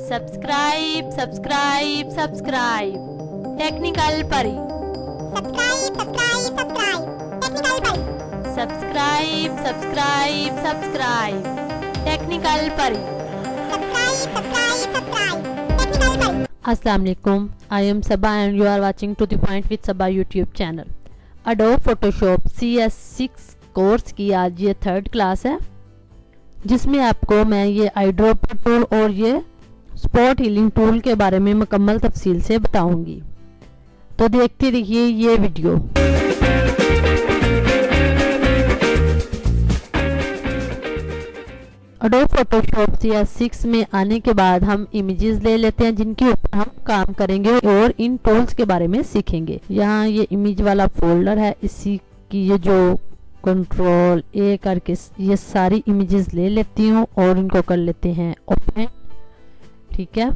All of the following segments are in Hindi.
Subscribe subscribe subscribe technical Pari. Subscribe subscribe subscribe technical Pari. अस्सलाम वालेकुम, I am Saba and you are watching to the point with Saba YouTube channel. Adobe Photoshop CS6 course की आज ये 3rd क्लास है, जिसमें आपको मैं ये आईड्रॉपर टूल और ये स्पॉट हीलिंग टूल के बारे में मुकम्मल तफसील से बताऊंगी। तो देखते रहिए ये वीडियो। एडोब फोटोशॉप CS6 में आने के बाद हम इमेजेस ले लेते हैं जिनके ऊपर हम काम करेंगे और इन टूल्स के बारे में सीखेंगे। यहाँ ये इमेज वाला फोल्डर है, इसी की ये जो कंट्रोल A करके ये सारी इमेजेस ले लेती हूँ और इनको कर लेते हैं ओपन। ठीक है,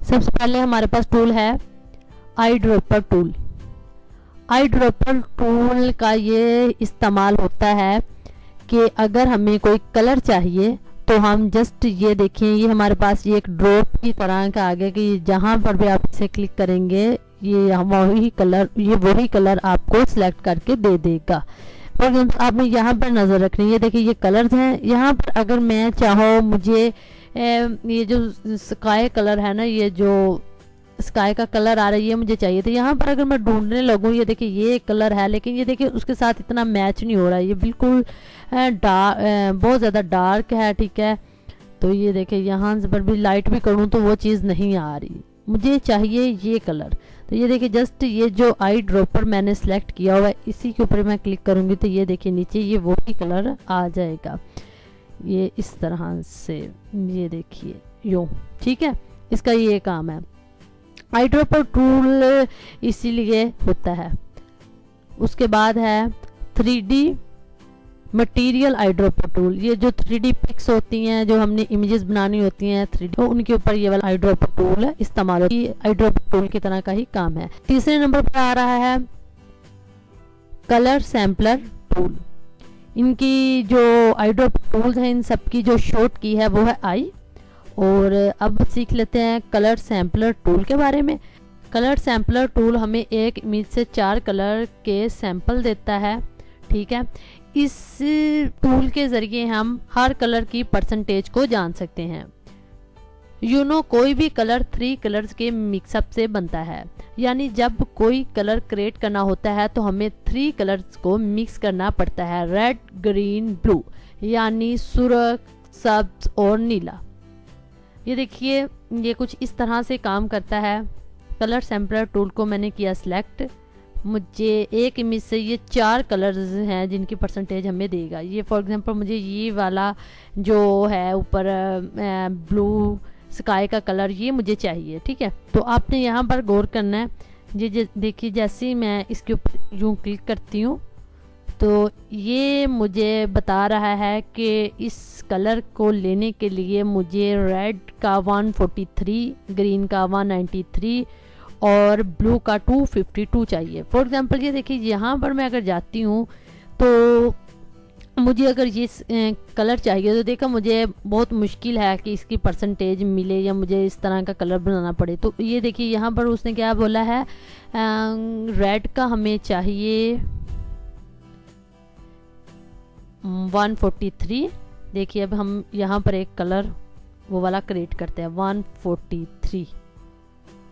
सबसे पहले हमारे पास टूल है आईड्रॉपर टूल। आईड्रॉपर टूल का ये इस्तेमाल होता है कि अगर हमें कोई कलर चाहिए तो हम जस्ट ये देखें, ये हमारे पास ये एक ड्रॉप की तरह का आ गया कि जहाँ पर भी आप इसे क्लिक करेंगे ये वही कलर आपको सिलेक्ट करके दे देगा। और आपने यहाँ पर नज़र रखनी है, देखिए ये कलर्स हैं। यहाँ पर अगर मैं चाहूँ मुझे ये जो स्काई कलर है ना, ये जो स्काई का कलर आ रहा है ये मुझे चाहिए, तो यहाँ पर अगर मैं ढूंढने लगूँ ये देखिए ये कलर है, लेकिन ये देखिए उसके साथ इतना मैच नहीं हो रहा है, ये बिल्कुल बहुत ज़्यादा डार्क है। ठीक है, तो ये देखिए यहाँ से पर भी लाइट भी करूँ तो वो चीज़ नहीं आ रही, मुझे चाहिए ये कलर। तो ये देखिए जस्ट ये जो आई ड्रॉपर मैंने सेलेक्ट किया हुआ है इसी के ऊपर मैं क्लिक करूँगी तो ये देखिए नीचे ये वही कलर आ जाएगा, ये इस तरह से, ये देखिए यूँ। ठीक है, इसका ये काम है। आईड्रॉपर टूल इसीलिए होता है। उसके बाद है 3D मटेरियल आईड्रॉपर टूल। ये जो 3D पिक्स होती हैं, जो हमने इमेजेस बनानी होती हैं 3D, तो उनके ऊपर ये वाला आईड्रॉपर टूल इस्तेमाल होती है। आईड्रॉपर टूल की तरह का ही काम है। तीसरे नंबर पर आ रहा है कलर सैम्पलर टूल। इनकी जो आईड्रॉपर टूल्स हैं इन सब की जो शॉर्ट की है वो है आई। और अब सीख लेते हैं कलर सैम्पलर टूल के बारे में। कलर सैम्पलर टूल हमें एक इमेज से 4 कलर के सैंपल देता है। ठीक है, इस टूल के ज़रिए हम हर कलर की परसेंटेज को जान सकते हैं। कोई भी कलर 3 कलर्स के मिक्सअप से बनता है, यानी जब कोई कलर क्रिएट करना होता है तो हमें 3 कलर्स को मिक्स करना पड़ता है, रेड ग्रीन ब्लू, यानी सुर्ख सब्ज और नीला। ये देखिए ये कुछ इस तरह से काम करता है। कलर सैम्पलर टूल को मैंने किया सिलेक्ट, मुझे एक इमेज से ये 4 कलर्स हैं जिनकी परसेंटेज हमें देगा। ये फॉर एग्जांपल मुझे ये वाला जो है ऊपर ब्लू स्काई का कलर ये मुझे चाहिए। ठीक है, तो आपने यहाँ पर गौर करना है। ये देखिए जैसे ही मैं इसके ऊपर यूँ क्लिक करती हूँ तो ये मुझे बता रहा है कि इस कलर को लेने के लिए मुझे रेड का 143, ग्रीन का 193 और ब्लू का 252 चाहिए। फॉर एग्जांपल ये देखिए यहाँ पर मैं अगर जाती हूँ तो मुझे अगर ये कलर चाहिए तो देखा मुझे बहुत मुश्किल है कि इसकी परसेंटेज मिले या मुझे इस तरह का कलर बनाना पड़े। तो ये देखिए यहाँ पर उसने क्या बोला है, रेड का हमें चाहिए 143। देखिए अब हम यहाँ पर एक कलर वो वाला क्रिएट करते हैं 143।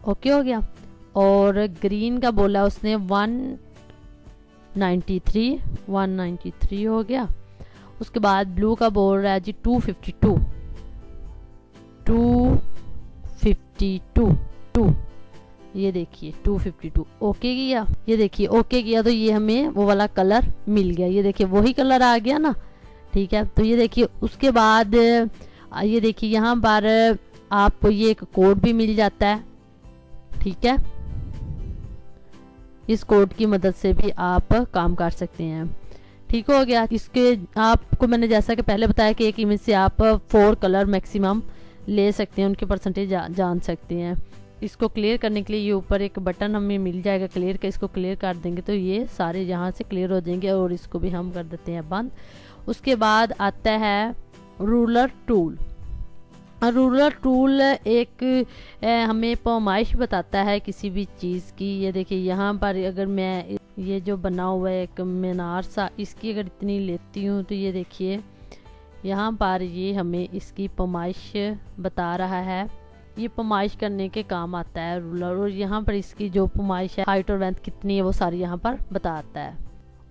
ओके हो गया। और ग्रीन का बोला उसने 193 हो गया। उसके बाद ब्लू का बोल रहा है जी 252। ये देखिए 252 ओके किया। ये देखिए ओके किया तो ये हमें वो वाला कलर मिल गया। ये देखिए वही कलर आ गया ना। ठीक है, तो ये देखिए उसके बाद ये देखिए यहाँ पर आपको ये एक कोड भी मिल जाता है। ठीक है, इस कोड की मदद से भी आप काम कर सकते हैं। ठीक हो गया। इसके आपको मैंने जैसा कि पहले बताया कि एक इमेज से आप 4 कलर मैक्सिमम ले सकते हैं, उनकी परसेंटेज जान सकते हैं। इसको क्लियर करने के लिए ये ऊपर एक बटन हमें मिल जाएगा क्लियर का, इसको क्लियर कर देंगे तो ये सारे यहाँ से क्लियर हो जाएंगे और इसको भी हम कर देते हैं बंद। उसके बाद आता है रूलर टूल। रूलर टूल एक हमें पैमाइश बताता है किसी भी चीज़ की। ये देखिए यहाँ पर अगर मैं ये जो बना हुआ है एक मीनार सा, इसकी अगर इतनी लेती हूँ तो ये देखिए यहाँ पर ये हमें इसकी पैमाइश बता रहा है। ये पैमाइश करने के काम आता है रूलर, और यहाँ पर इसकी जो पैमाइश है हाइट और लेंथ कितनी है वो सारी यहाँ पर बताता है।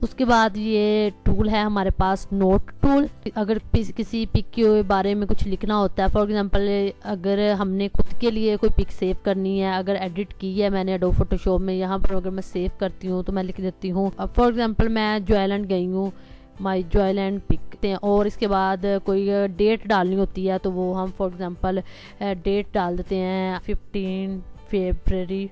उसके बाद ये टूल है हमारे पास नोट टूल। अगर किसी पिक के बारे में कुछ लिखना होता है, फॉर एग्जांपल अगर हमने खुद के लिए कोई पिक सेव करनी है, अगर एडिट की है मैंने एडोब फोटोशॉप में, यहाँ पर अगर मैं सेव करती हूँ तो मैं लिख देती हूँ अब फॉर एग्जांपल मैं जॉयलैंड गई हूँ, माई जॉयलैंड पिक, और इसके बाद कोई डेट डालनी होती है तो वो हम फॉर एग्जांपल डेट डाल देते हैं 15 फरवरी,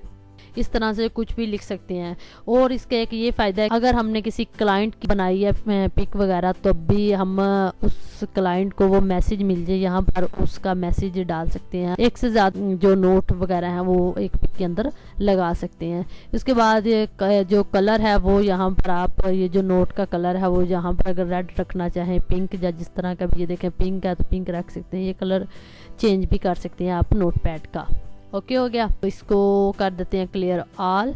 इस तरह से कुछ भी लिख सकते हैं। और इसका एक ये फ़ायदा है, अगर हमने किसी क्लाइंट की बनाई है पिक वगैरह तो भी हम उस क्लाइंट को वो मैसेज मिल जाए, यहाँ पर उसका मैसेज डाल सकते हैं। एक से ज़्यादा जो नोट वगैरह हैं वो एक पिक के अंदर लगा सकते हैं। उसके बाद जो कलर है वो यहाँ पर आप ये जो नोट का कलर है वो यहाँ पर अगर रेड रखना चाहें, पिंक या जिस तरह का भी, ये देखें पिंक है तो पिंक रख सकते हैं। ये कलर चेंज भी कर सकते हैं आप नोट पैड का। ओके हो गया, तो इसको कर देते हैं clear all.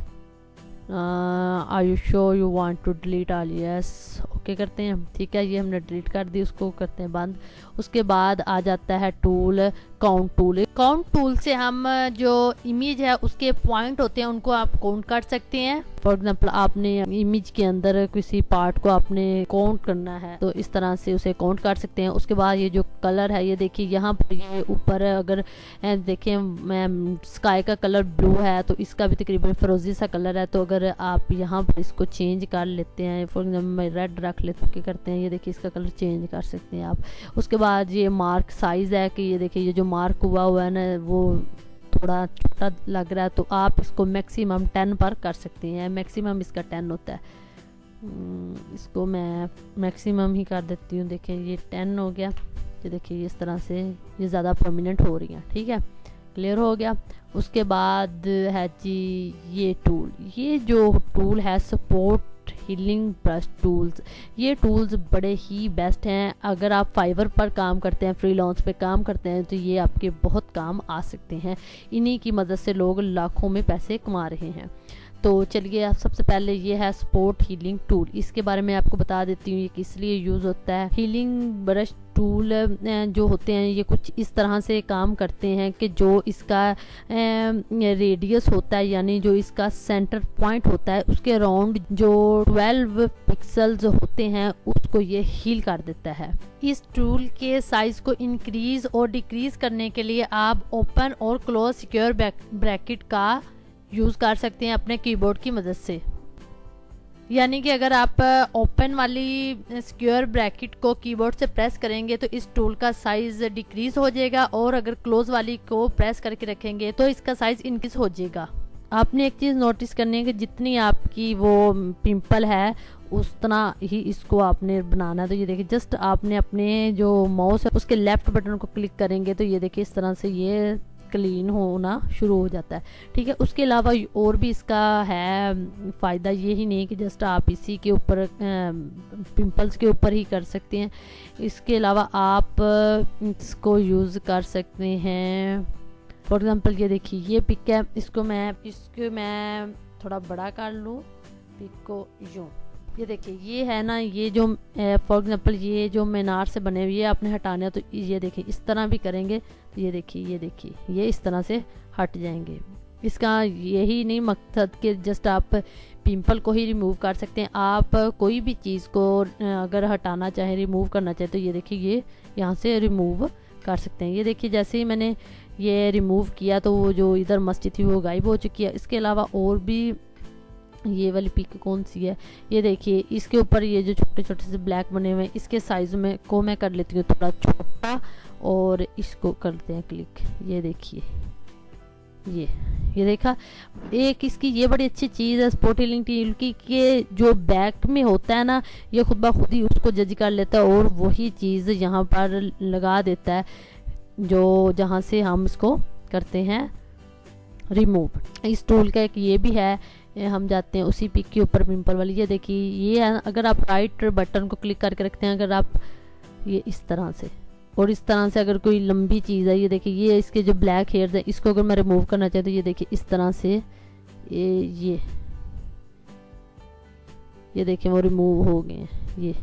Are you sure you want to delete all, yes okay करते हैं। ठीक है, ये हमने डिलीट कर दी, उसको करते हैं बंद। उसके बाद आ जाता है tool count tool. Count tool से हम जो इमेज है उसके पॉइंट होते हैं उनको आप काउंट कर सकते हैं। फॉर एग्जांपल आपने इमेज के अंदर किसी पार्ट को आपने काउंट करना है तो इस तरह से उसे काउंट कर सकते हैं। उसके बाद ये जो कलर है, ये देखिए यहाँ पर ये ऊपर अगर देखें स्काई का कलर ब्लू है तो इसका भी तकरीबन फिरोजी सा कलर है, तो अगर आप यहाँ पर इसको चेंज कर लेते हैं, फॉर एग्जाम्पल मैं रेड रख लेते हैं, क्या करते हैं ये देखिए इसका कलर चेंज कर सकते हैं आप। उसके बाद ये मार्क साइज़ है कि ये देखिए ये जो मार्क हुआ है ना वो थोड़ा छोटा लग रहा है तो आप इसको मैक्सिमम 10 पर कर सकते हैं। मैक्सिमम इसका 10 होता है, इसको मैं मैक्सिमम ही कर देती हूँ। देखें ये 10 हो गया, ये देखिए इस तरह से ये ज़्यादा प्रोमिनेंट हो रही हैं। ठीक है, क्लियर हो गया। उसके बाद है जी ये टूल, ये जो टूल है सपोर्ट हीलिंग ब्रश टूल्स, ये टूल्स बड़े ही बेस्ट हैं। अगर आप फाइवर पर काम करते हैं, फ्रीलांस पे काम करते हैं तो ये आपके बहुत काम आ सकते हैं। इन्हीं की मदद से लोग लाखों में पैसे कमा रहे हैं। तो चलिए आप सबसे पहले ये है सपोर्ट हीलिंग टूल, इसके बारे में आपको बता देती हूँ ये किस लिए यूज़ होता है। हीलिंग ब्रश टूल जो होते हैं ये कुछ इस तरह से काम करते हैं कि जो इसका रेडियस होता है यानी जो इसका सेंटर पॉइंट होता है उसके अराउंड जो 12 पिक्सल्स होते हैं उसको ये हील कर देता है। इस टूल के साइज को इंक्रीज और डिक्रीज करने के लिए आप ओपन और क्लोज सिक्योर ब्रैकेट का यूज़ कर सकते हैं अपने कीबोर्ड की मदद से। यानी कि अगर आप ओपन वाली सिक्योर ब्रैकेट को कीबोर्ड से प्रेस करेंगे तो इस टूल का साइज़ डिक्रीज हो जाएगा, और अगर क्लोज वाली को प्रेस करके रखेंगे तो इसका साइज़ इंक्रीज हो जाएगा। आपने एक चीज़ नोटिस करनी है कि जितनी आपकी वो पिंपल है उतना ही इसको आपने बनाना है। तो ये देखिए जस्ट आपने अपने जो माउस है उसके लेफ्ट बटन को क्लिक करेंगे तो ये देखिए इस तरह से ये क्लीन होना शुरू हो जाता है। ठीक है, उसके अलावा और भी इसका है फ़ायदा, ये ही नहीं कि जस्ट आप इसी के ऊपर पिंपल्स के ऊपर ही कर सकते हैं। इसके अलावा आप इसको यूज़ कर सकते हैं। फॉर एग्ज़ाम्पल ये देखिए ये पिक है, इसको मैं थोड़ा बड़ा कर लूँ पिक को यूँ। ये देखिए ये है ना, ये जो फॉर एग्जांपल ये जो मीनार से बने हुए आपने हटाने हैं तो ये देखिए इस तरह भी करेंगे तो ये देखिए ये इस तरह से हट जाएंगे। इसका यही नहीं मकसद कि जस्ट आप पिंपल को ही रिमूव कर सकते हैं, आप कोई भी चीज़ को अगर हटाना चाहें रिमूव करना चाहें तो ये देखिए ये यहाँ से रिमूव कर सकते हैं। ये देखिए जैसे ही मैंने ये रिमूव किया तो वो जो इधर मस्ती थी वो गायब हो चुकी है। इसके अलावा और भी ये वाली पिक कौन सी है, ये देखिए इसके ऊपर ये जो छोटे छोटे से ब्लैक बने हुए हैं इसके साइज़ में को मैं कर लेती हूँ थोड़ा छोटा और इसको करते हैं क्लिक। ये देखिए ये देखा, एक इसकी ये बड़ी अच्छी चीज़ है सपोर्ट हीलिंग टूल की कि जो बैक में होता है ना ये खुद ब खुद ही उसको जज कर लेता है और वही चीज़ यहाँ पर लगा देता है जो जहाँ से हम इसको करते हैं रिमूव। इस टूल का एक ये भी है, हम जाते हैं उसी पिक के ऊपर पिंपल वाली, ये देखिए ये है, अगर आप राइट बटन को क्लिक करके रखते हैं अगर आप ये इस तरह से और इस तरह से अगर कोई लंबी चीज़ है, ये देखिए ये इसके जो ब्लैक हेयर्स है इसको अगर मैं रिमूव करना चाहती हूँ, ये देखिए इस तरह से ये देखिए वो रिमूव हो गए हैं। ये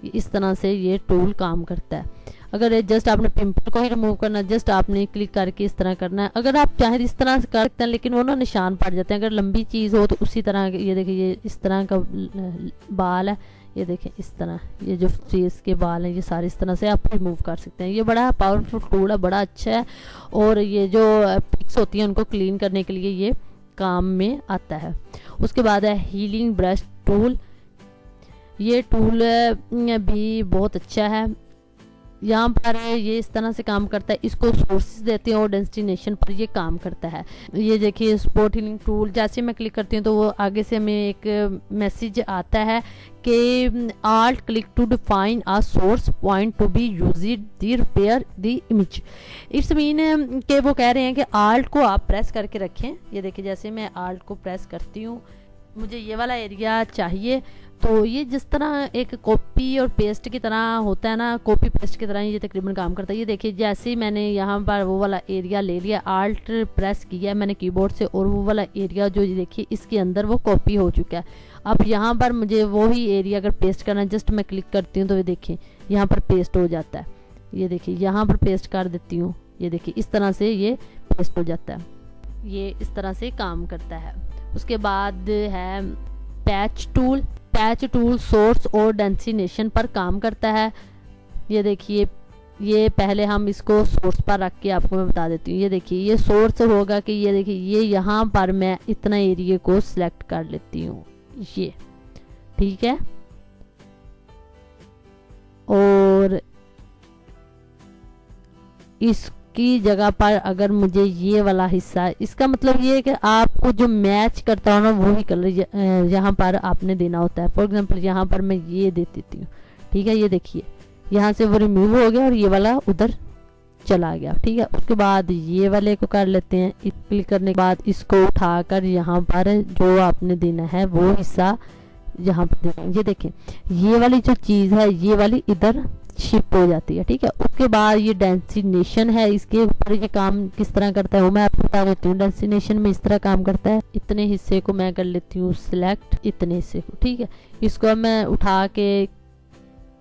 इस तरह से ये टूल काम करता है। अगर जस्ट आपने पिंपल को ही रिमूव करना है, जस्ट आपने क्लिक करके इस तरह करना है। अगर आप चाहें इस तरह से कर सकते हैं, लेकिन वो ना निशान पड़ जाते हैं। अगर लंबी चीज़ हो तो उसी तरह, ये देखिए ये इस तरह का बाल है, ये देखिए इस तरह ये जो फेस के बाल हैं ये सारे इस तरह से आप रिमूव कर सकते हैं। ये बड़ा पावरफुल टूल है, बड़ा अच्छा है, और ये जो पिक्स होती हैं उनको क्लीन करने के लिए ये काम में आता है। उसके बाद है हीलिंग ब्रश टूल। ये टूल भी बहुत अच्छा है। यहाँ पर ये इस तरह से काम करता है, इसको सोर्सेस देते हैं और डेस्टिनेशन पर ये काम करता है। ये देखिए स्पॉट हीलिंग टूल, जैसे मैं क्लिक करती हूँ तो वो आगे से हमें एक मैसेज आता है कि alt click to define a source point to be used the repair the image. It's mean कि वो कह रहे हैं कि आल्ट को आप प्रेस करके रखें। ये देखिए जैसे मैं आल्ट को प्रेस करती हूँ, मुझे ये वाला एरिया चाहिए, तो ये जिस तरह एक कॉपी और पेस्ट की तरह होता है ना, कॉपी पेस्ट की तरह ये तकरीबन काम करता है। ये देखिए जैसे ही मैंने यहाँ पर वो वाला एरिया ले लिया, आल्ट प्रेस किया है मैंने कीबोर्ड से, और वो वाला एरिया जो ये देखिए इसके अंदर वो कॉपी हो चुका है। अब यहाँ पर मुझे वही एरिया अगर पेस्ट करना है, जस्ट मैं क्लिक करती हूँ तो ये देखिए यहाँ पर पेस्ट हो जाता है। ये देखिए यहाँ पर पेस्ट कर देती हूँ, ये देखिए इस तरह से ये पेस्ट हो जाता है। ये इस तरह से काम करता है। उसके बाद है patch tool. Patch tool source और डेस्टिनेशन पर काम करता है। ये देखिए ये पहले हम इसको सोर्स पर रख के आपको मैं बता देती हूँ। ये देखिए ये सोर्स होगा कि ये देखिए ये यहाँ पर मैं इतना एरिया को सिलेक्ट कर लेती हूँ, ये ठीक है। और इसकी जगह पर अगर मुझे ये वाला हिस्सा, इसका मतलब ये है कि आपको जो मैच करता हो ना वही कलर यहाँ पर आपने देना होता है। फॉर एग्जांपल यहाँ पर मैं ये दे देती हूँ, ठीक है। ये देखिए यहाँ से वो रिमूव हो गया और ये वाला उधर चला गया, ठीक है। उसके बाद ये वाले को कर लेते हैं। क्लिक करने के बाद इसको उठाकर यहाँ पर जो आपने देना है वो हिस्सा यहाँ पर देना। ये देखिए ये वाली जो चीज़ है ये वाली इधर शिफ्ट हो जाती है, ठीक है। उसके बाद ये डेस्टिनेशन है, इसके ऊपर ये काम किस तरह करता है वो मैं आपको बता देती हूँ। डेस्टिनेशन में इस तरह काम करता है। इतने हिस्से को मैं कर लेती हूँ सिलेक्ट, इतने हिस्से को, ठीक है। इसको मैं उठा के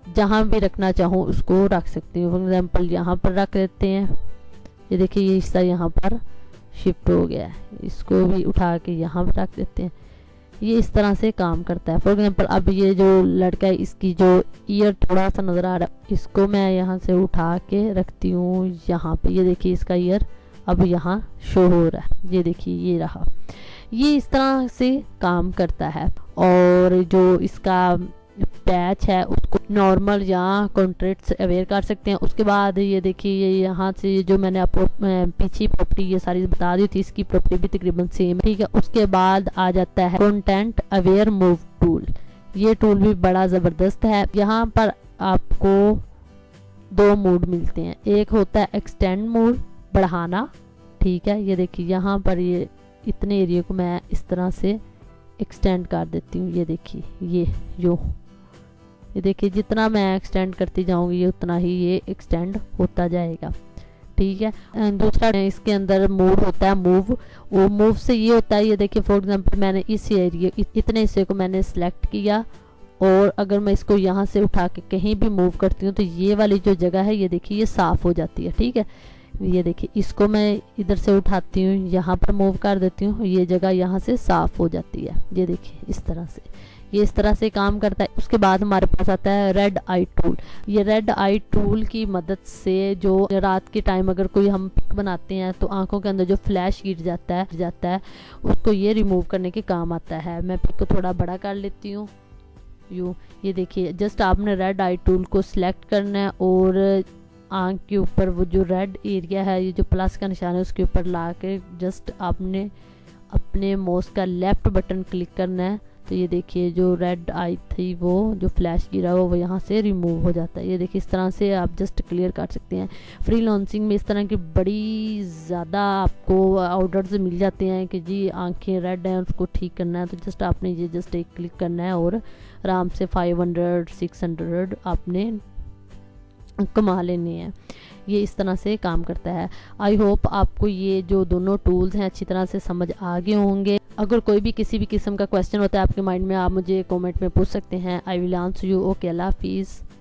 जहाँ भी रखना चाहूँ उसको रख सकती हूँ। फॉर एग्जाम्पल यहाँ पर रख देते हैं। ये देखिए ये हिस्सा यहाँ पर शिफ्ट हो गया है, इसको भी उठा के यहाँ पर रख देते हैं। ये इस तरह से काम करता है। फॉर एग्जाम्पल अब ये जो लड़का है इसकी जो ईयर थोड़ा सा नज़र आ रहा है, इसको मैं यहाँ से उठा के रखती हूँ यहाँ पे। ये देखिए इसका ईयर अब यहाँ शो हो रहा है, ये देखिए ये रहा। ये इस तरह से काम करता है। और जो इसका पैच है उसको नॉर्मल या कॉन्ट्रैक्ट्स अवेयर कर सकते हैं। उसके बाद ये देखिए ये यहाँ से जो मैंने आपको पीछे प्रॉपर्टी ये सारी बता दी थी, इसकी प्रॉपर्टी भी तकरीबन सेम है, ठीक है। उसके बाद आ जाता है कंटेंट अवेयर मूव टूल। ये टूल भी बड़ा ज़बरदस्त है। यहाँ पर आपको दो मोड मिलते हैं, एक होता है एक्सटेंड मोड, बढ़ाना, ठीक है। ये देखिए यहाँ पर ये इतने एरिया को मैं इस तरह से एक्सटेंड कर देती हूँ। ये देखिए ये देखिए जितना मैं एक्सटेंड करती जाऊंगी ये उतना ही ये एक्सटेंड होता जाएगा, ठीक है। दूसरा इसके अंदर मोड होता है मूव। वो मूव से ये होता है, ये देखिए फॉर एग्जांपल मैंने इस एरिया इतने हिस्से को मैंने सेलेक्ट किया, और अगर मैं इसको यहाँ से उठा के कहीं भी मूव करती हूँ तो ये वाली जो जगह है ये देखिए ये साफ़ हो जाती है, ठीक है। ये देखिए इसको मैं इधर से उठाती हूँ, यहाँ पर मूव कर देती हूँ, ये जगह यहाँ से साफ़ हो जाती है। ये देखिए इस तरह से ये इस तरह से काम करता है। उसके बाद हमारे पास आता है रेड आई टूल। ये रेड आई टूल की मदद से जो रात के टाइम अगर कोई हम पिक बनाते हैं तो आंखों के अंदर जो फ्लैश गिर जाता है उसको ये रिमूव करने के काम आता है। मैं पिक को थोड़ा बड़ा कर लेती हूँ यूँ। ये देखिए जस्ट आपने रेड आई टूल को सिलेक्ट करना है और आँख के ऊपर वो जो रेड एरिया है, ये जो प्लस का निशान है उसके ऊपर ला के जस्ट आपने अपने माउस का लेफ्ट बटन क्लिक करना है। तो ये देखिए जो रेड आई थी वो जो फ्लैश गिरा हुआ वो यहाँ से रिमूव हो जाता है। ये देखिए इस तरह से आप जस्ट क्लियर कर सकते हैं। फ्रीलांसिंग में इस तरह की बड़ी ज़्यादा आपको ऑर्डर्स मिल जाते हैं कि जी आंखें रेड हैं उसको ठीक करना है, तो जस्ट आपने ये जस्ट एक क्लिक करना है और आराम से 500 600 आपने कमा लेने हैं। ये इस तरह से काम करता है। आई होप आपको ये जो दोनों टूल्स हैं अच्छी तरह से समझ आ गए होंगे। अगर कोई भी किसी भी किस्म का क्वेश्चन होता है आपके माइंड में, आप मुझे कमेंट में पूछ सकते हैं। I will answer you. Okay, अल्लाह हाफिज़।